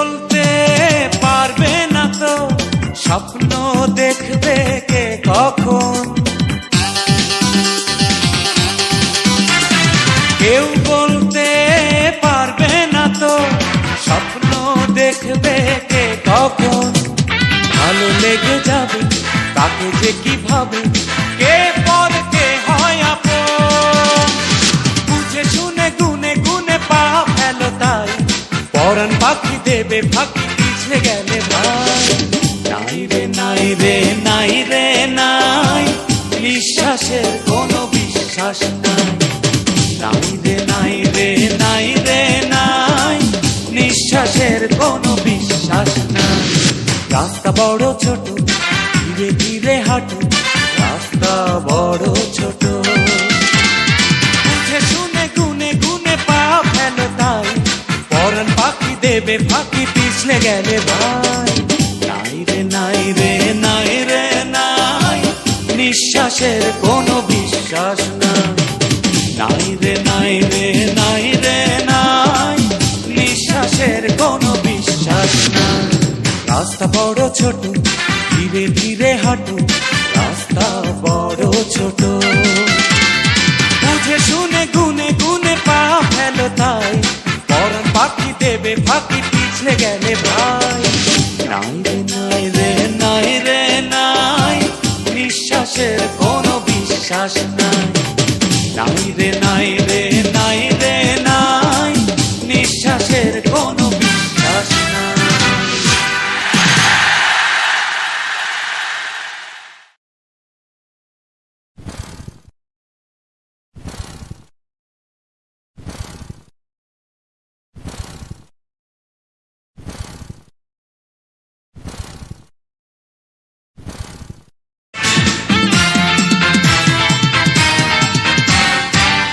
বলতে পারবে না তো স্বপ্ন দেখবে কে কখন। কেউ বলতে পারবে না তো স্বপ্ন দেখবে কে কখন। ভালো লেগে যাবে তাকে যে কিভাবে, কে পর কে হয় আপন। বুঝে শুনে গুনে গুনে পা ফেলো তাই, পরাণ পাখি দেবে ফাঁকি পিছলে গেলে ভাই। নাই রে নাই রে নাই রে নাই, নিঃশ্বাসের কোনো বিশ্বাস নাই। নাই রে নাই রে নাই রে নাই, নিঃশ্বাসের কোনো বিশ্বাস নাই। রাস্তা বড় ছোট, ধীরে ধীরে হাঁটো, রাস্তা বড় ছোট। বুঝে শুনে গুনে গুনে পা ফেলো তাই, পরাণ পাখি দেবে ফাঁকি পিছলে গেলে ভাই। নাই রে নাই রে নাই রে নাই, নিঃশ্বাসের কোনো বিশ্বাস নাই। নাই রে নাই রে নাই রে নাই, নিঃশ্বাসের কোনো বিশ্বাস নাই। রাস্তা বড় ছোট, ধীরে ধীরে হাঁটো, রাস্তা বড় ছোট। বুঝে শুনে গুনে গুনে পা ফেলো তাই, পরাণ পাখি দেবে ফাঁকি পিছলে গেলে ভাই। নাই রে নাই রে নাই রে নাই, নিঃশ্বাসের কোনো বিশ্বাস নাই। নাই রে নাই রে নাই রে নাই, নিঃশ্বাসের কোনো বিশ্বাস নাই।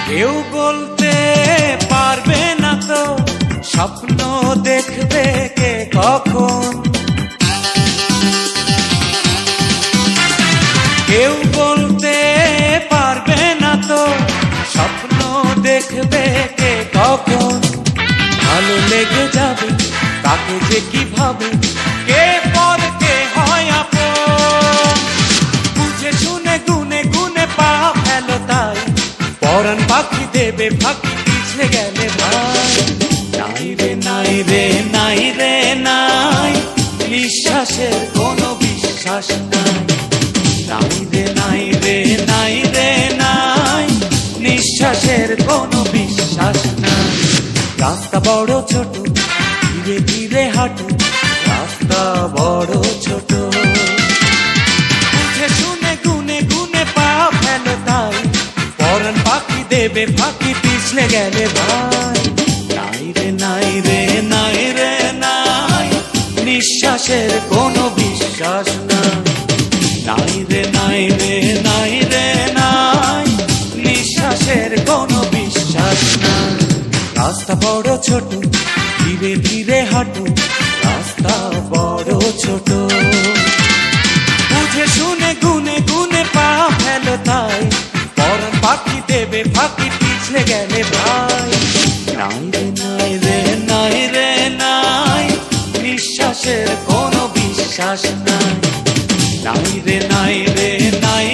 কেউ বলতে পারবে না তো স্বপ্ন দেখবে কে কখন। কেউ বলতে পারবে না তো স্বপ্ন দেখবে কে কখন। ভালো লেগে যাবে তাকে যে কিভাবে, কে পর কে হয় আপন। বুঝে শুনে গুনে গুনে পা ফেলো তাই, পরাণ পাখি দেবে ফাঁকি পিছলে গেলে ভাই। নাই রে নাই রে নাই রে নাই, নিঃশ্বাসের কোনো বিশ্বাস নাই। নাই রে নাই রে নাই রে নাই, নিঃশ্বাসের কোনো বিশ্বাস নাই। রাস্তা বড় ছোট, ধীরে ধীরে হাঁটো, রাস্তা বড় ছোট। বুঝে শুনে গুনে গুনে পা ফেলো তাই, পরাণ পাখি দেবে ফাঁকি পিছলে গেলে ভাই। নাই রে নাই রে নাই রে নাই, নিঃশ্বাসের কোনো বিশ্বাস নাই। নাই রে নাই রে নাই রে নাই, নিঃশ্বাসের কোনো বিশ্বাস নাই। রাস্তা বড় ছোট, ধীরে ধীরে হাঁটো, রাস্তা বড় ছোট। বুঝে শুনে গুনে গুনে পা ফেলো তাই, পরাণ পাখি দেবে ফাঁকি পিছলে গেলে ভাই। নাই রে নাই রে নাই রে নাই, নিঃশ্বাসের কোনো বিশ্বাস নাই। নাই রে নাই রে নাই